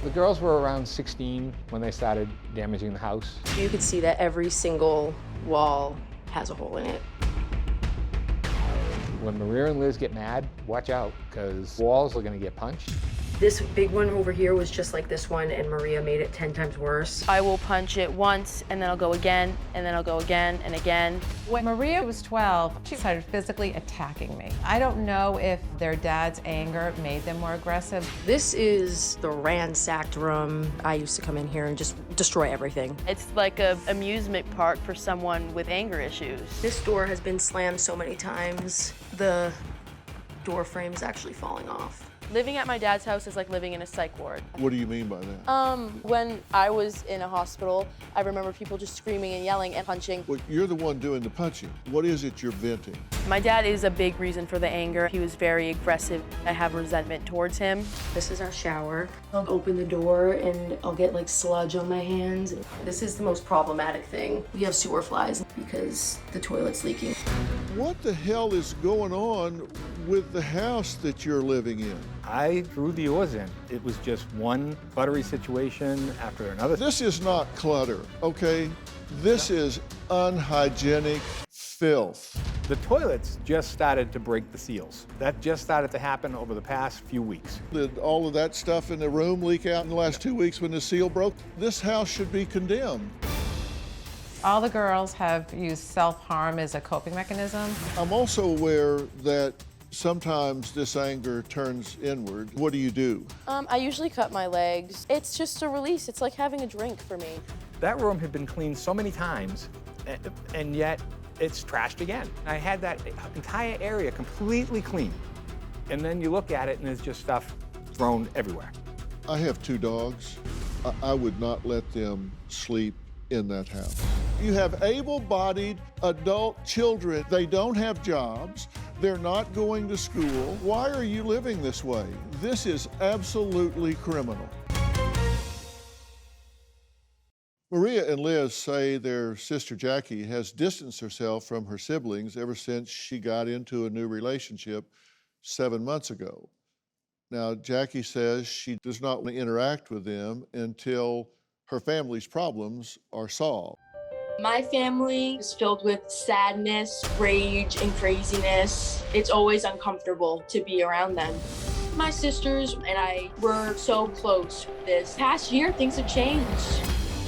The girls were around 16 when they started damaging the house. You could see that every single wall has a hole in it. When Maria and Liz get mad, watch out, because walls are gonna get punched. This big one over here was just like this one, and Maria made it 10 times worse. I will punch it once, and then I'll go again, and then I'll go again and again. When Maria was 12, she started physically attacking me. I don't know if their dad's anger made them more aggressive. This is the ransacked room. I used to come in here and just destroy everything. It's like an amusement park for someone with anger issues. This door has been slammed so many times. The door frame's actually falling off. Living at my dad's house is like living in a psych ward. What do you mean by that? When I was in a hospital, I remember people just screaming and yelling and punching. Well, you're the one doing the punching. What is it you're venting? My dad is a big reason for the anger. He was very aggressive. I have resentment towards him. This is our shower. I'll open the door and I'll get like sludge on my hands. This is the most problematic thing. We have sewer flies because the toilet's leaking. What the hell is going on with the house that you're living in? I threw the oars in. It was just one buttery situation after another. This is not clutter, okay? This is unhygienic filth. The toilets just started to break the seals. That just started to happen over the past few weeks. Did all of that stuff in the room leak out in the last 2 weeks when the seal broke? This house should be condemned. All the girls have used self-harm as a coping mechanism. I'm also aware that sometimes this anger turns inward. What do? I usually cut my legs. It's just a release. It's like having a drink for me. That room had been cleaned so many times, and yet it's trashed again. I had that entire area completely clean. And then you look at it and there's just stuff thrown everywhere. I have 2 dogs. I would not let them sleep in that house. You have able-bodied adult children. They don't have jobs. They're not going to school. Why are you living this way? This is absolutely criminal. Maria and Liz say their sister Jackie has distanced herself from her siblings ever since she got into a new relationship 7 months ago. Now, Jackie says she does not want to interact with them until her family's problems are solved. My family is filled with sadness, rage, and craziness. It's always uncomfortable to be around them. My sisters and I were so close. This past year, things have changed.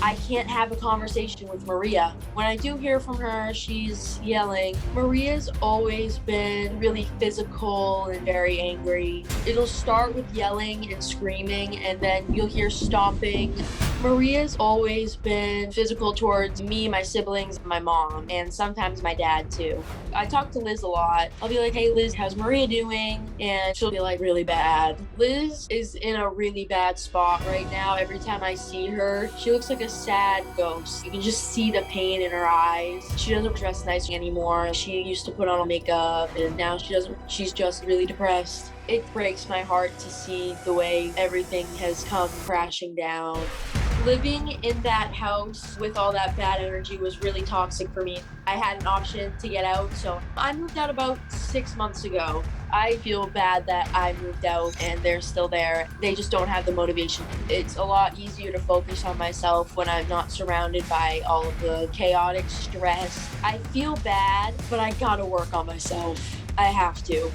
I can't have a conversation with Maria. When I do hear from her, she's yelling. Maria's always been really physical and very angry. It'll start with yelling and screaming, and then you'll hear stomping. Maria's always been physical towards me, my siblings, my mom, and sometimes my dad too. I talk to Liz a lot. I'll be like, hey Liz, how's Maria doing? And she'll be like, really bad. Liz is in a really bad spot right now. Every time I see her, she looks like a sad ghost. You can just see the pain in her eyes. She doesn't dress nice anymore. She used to put on makeup and now she doesn't. She's just really depressed. It breaks my heart to see the way everything has come crashing down. Living in that house with all that bad energy was really toxic for me. I had an option to get out, so I moved out about 6 months ago. I feel bad that I moved out and they're still there. They just don't have the motivation. It's a lot easier to focus on myself when I'm not surrounded by all of the chaotic stress. I feel bad, but I gotta work on myself. I have to.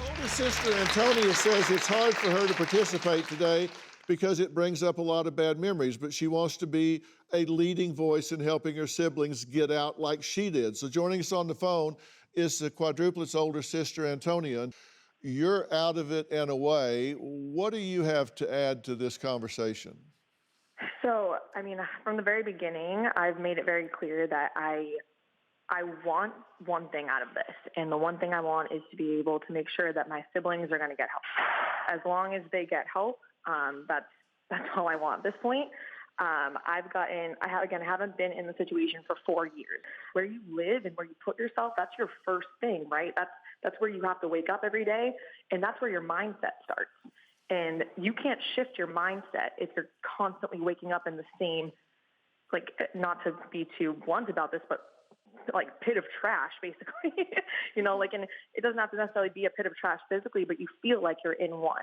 Older sister Antonia says it's hard for her to participate today because it brings up a lot of bad memories, but she wants to be a leading voice in helping her siblings get out like she did. So joining us on the phone is the quadruplets' older sister, Antonia. You're out of it and away. What do you have to add to this conversation? So, I mean, from the very beginning, I've made it very clear that I want one thing out of this. And the one thing I want is to be able to make sure that my siblings are going to get help. As long as they get help, that's all I want at this point. I haven't been in the situation for 4 years. Where you live and where you put yourself, that's your first thing, right? That's where you have to wake up every day, and that's where your mindset starts. And you can't shift your mindset if you're constantly waking up in the same, like, not to be too blunt about this, but like pit of trash, basically. And it doesn't have to necessarily be a pit of trash physically, but you feel like you're in one.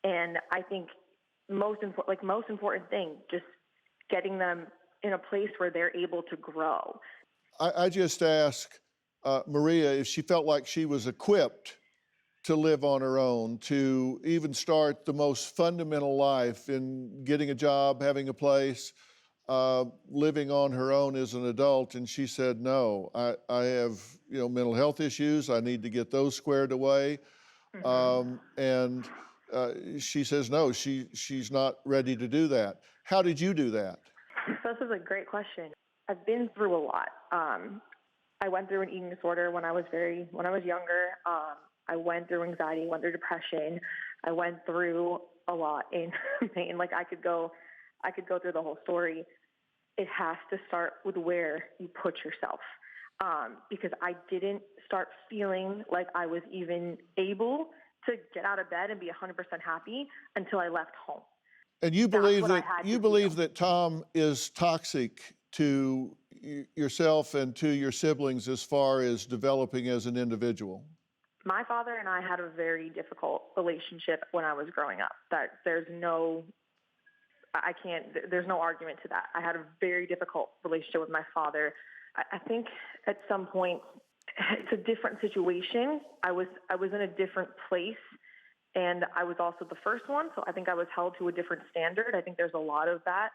And I think most important thing, just getting them in a place where they're able to grow. I just asked Maria if she felt like she was equipped to live on her own, to even start the most fundamental life in getting a job, having a place, living on her own as an adult. And she said, no, I have mental health issues. I need to get those squared away. And she says, no, she's not ready to do that. How did you do that? So this is a great question. I've been through a lot. I went through an eating disorder when I was younger. I went through anxiety, went through depression. I went through a lot in pain. Like I could go through the whole story. It has to start with where you put yourself. Because I didn't start feeling like I was even able to get out of bed and be 100% happy until I left home. And you believe that Tom is toxic to yourself and to your siblings as far as developing as an individual? My father and I had a very difficult relationship when I was growing up. There's no argument to that. I had a very difficult relationship with my father. I think at some point it's a different situation. I was in a different place, and I was also the first one, so I think I was held to a different standard. I think there's a lot of that.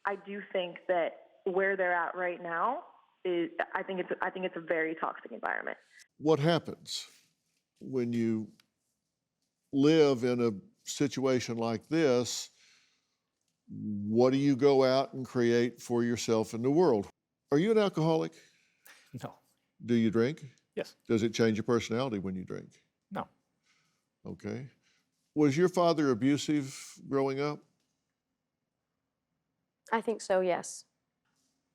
I do think that where they're at right now is, I think it's a very toxic environment. What happens when you live in a situation like this? What do you go out and create for yourself in the world? Are you an alcoholic? No. Do you drink? Yes. Does it change your personality when you drink? No. Okay. Was your father abusive growing up? I think so, yes.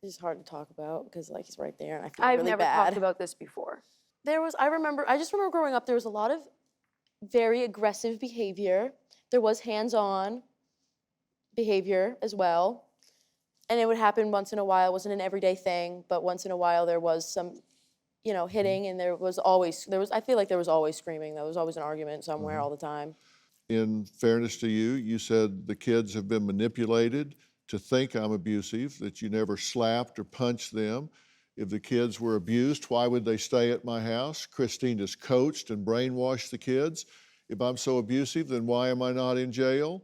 It's hard to talk about because like he's right there and I feel I've really never bad. talked about this before. I just remember growing up, there was a lot of very aggressive behavior. There was hands-on behavior as well. And it would happen once in a while. It wasn't an everyday thing, but once in a while there was some, hitting, and I feel like there was always screaming. There was always an argument somewhere all the time. In fairness to you, you said the kids have been manipulated to think I'm abusive, that you never slapped or punched them. If the kids were abused, why would they stay at my house? Christina's coached and brainwashed the kids. If I'm so abusive, then why am I not in jail?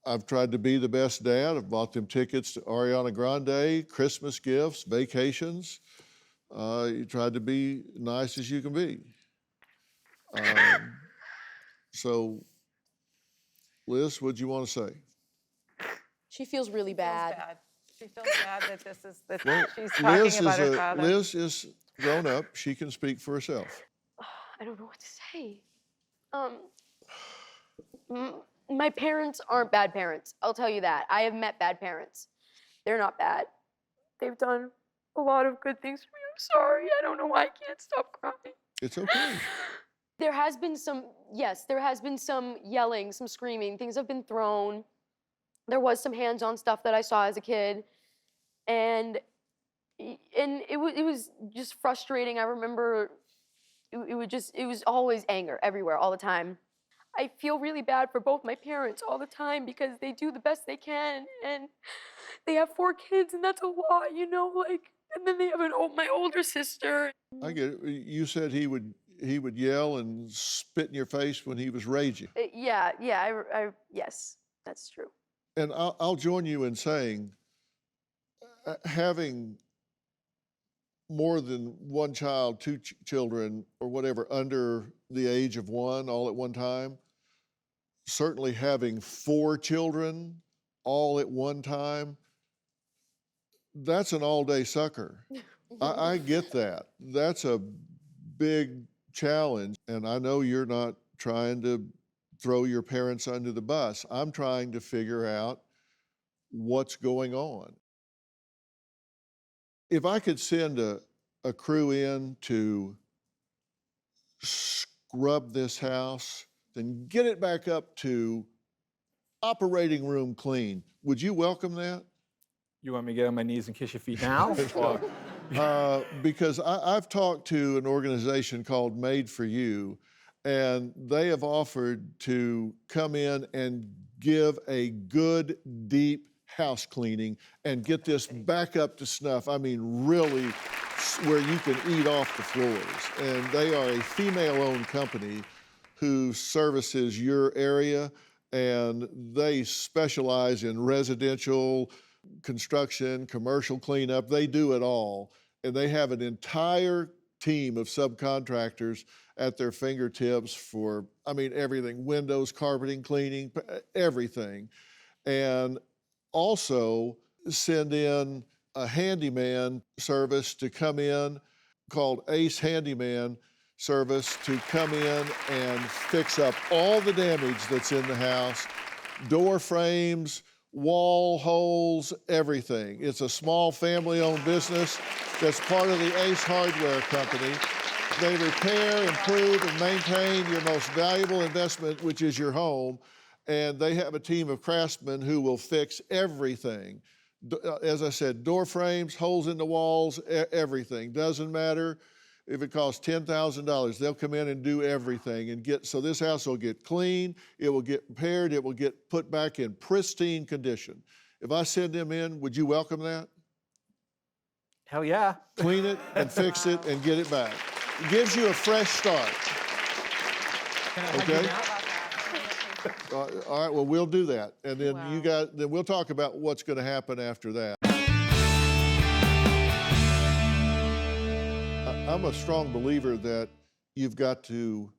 I've tried to be the best dad. I've bought them tickets to Ariana Grande, Christmas gifts, vacations. You tried to be nice as you can be. So, Liz, what'd you want to say? She feels really bad. She feels bad that Well, she's talking Liz about her father. Liz is grown up. She can speak for herself. I don't know what to say. My parents aren't bad parents. I'll tell you that. I have met bad parents. They're not bad. They've done a lot of good things for me. I'm sorry. I don't know why I can't stop crying. It's okay. There has been some yelling, some screaming. Things have been thrown. There was some hands-on stuff that I saw as a kid. And it was just frustrating. I remember it was always anger everywhere, all the time. I feel really bad for both my parents all the time because they do the best they can, and they have 4 kids, and that's a lot, and then they have my older sister. I get it. You said he would yell and spit in your face when he was raging. Yes, that's true. And I'll join you in saying, having more than one child, 2 children, or whatever, under the age of 1 all at one time, certainly having 4 children all at one time, that's an all-day sucker. I get that. That's a big challenge, and I know you're not trying to throw your parents under the bus. I'm trying to figure out what's going on. If I could send a crew in to scrub this house, then get it back up to operating room clean, would you welcome that? You want me to get on my knees and kiss your feet now? Because I've talked to an organization called Made for You, and they have offered to come in and give a good, deep house cleaning and get this back up to snuff. I mean, really where you can eat off the floors. And they are a female-owned company who services your area, and they specialize in residential construction, commercial cleanup. They do it all. And they have an entire team of subcontractors at their fingertips for, I mean, everything, windows, carpeting, cleaning, everything. And also send in a handyman service to come in called Ace Handyman service to come in and fix up all the damage that's in the house, door frames, wall holes, everything. It's a small family-owned business that's part of the Ace Hardware Company. They repair, improve, and maintain your most valuable investment, which is your home. And they have a team of craftsmen who will fix everything. As I said, door frames, holes in the walls, everything. Doesn't matter if it costs $10,000. They'll come in and do everything and so this house will get clean, it will get repaired, it will get put back in pristine condition. If I send them in, would you welcome that? Hell yeah. Clean it and fix it and get it back. It gives you a fresh start. Okay? All right, well, we'll do that. And then then we'll talk about what's going to happen after that. I'm a strong believer that you've got to,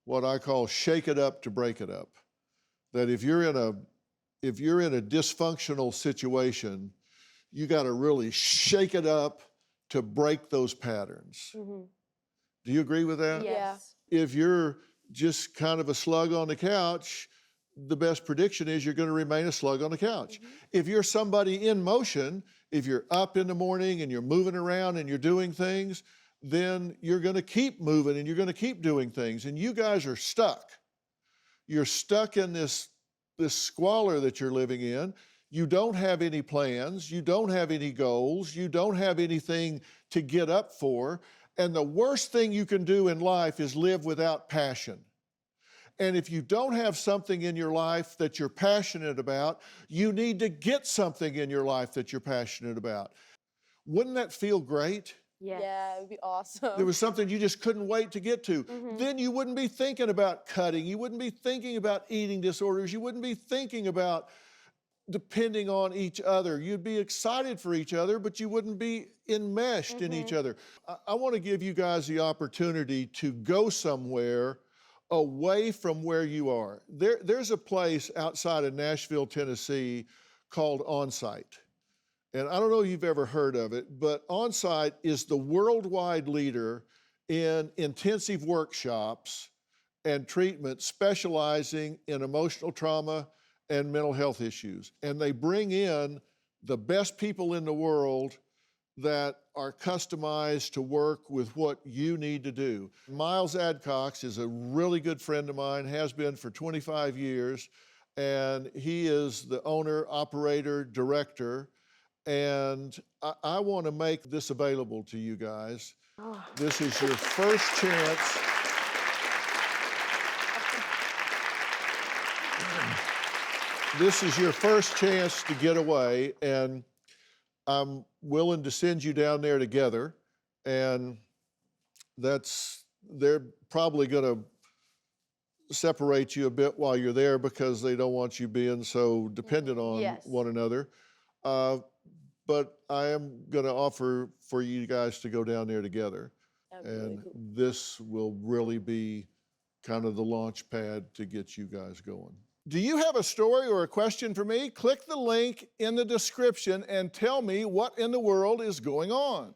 what I call, shake it up to break it up. That if you're in a dysfunctional situation, you got to really shake it up to break those patterns. Mm-hmm. Do you agree with that? Yes. If you're just kind of a slug on the couch, the best prediction is you're going to remain a slug on the couch. Mm-hmm. If you're somebody in motion, if you're up in the morning and you're moving around and you're doing things, then you're going to keep moving and you're going to keep doing things. And you guys are stuck. You're stuck in this squalor that you're living in. You don't have any plans. You don't have any goals. You don't have anything to get up for. And the worst thing you can do in life is live without passion. And if you don't have something in your life that you're passionate about, you need to get something in your life that you're passionate about. Wouldn't that feel great? Yes. Yeah, it would be awesome. There was something you just couldn't wait to get to. Mm-hmm. Then you wouldn't be thinking about cutting. You wouldn't be thinking about eating disorders. You wouldn't be thinking about depending on each other. You'd be excited for each other, but you wouldn't be enmeshed in each other. I want to give you guys the opportunity to go somewhere away from where you are. There's a place outside of Nashville, Tennessee called Onsite. And I don't know if you've ever heard of it, but Onsite is the worldwide leader in intensive workshops and treatment specializing in emotional trauma and mental health issues. And they bring in the best people in the world that are customized to work with what you need to do. Miles Adcox is a really good friend of mine, has been for 25 years, and he is the owner, operator, director. And I want to make this available to you guys. Oh. This is your first chance. This is your first chance to get away, and I'm willing to send you down there together. And they're probably going to separate you a bit while you're there because they don't want you being so dependent on one another. But I am going to offer for you guys to go down there together. And really cool. This will really be kind of the launch pad to get you guys going. Do you have a story or a question for me? Click the link in the description and tell me what in the world is going on.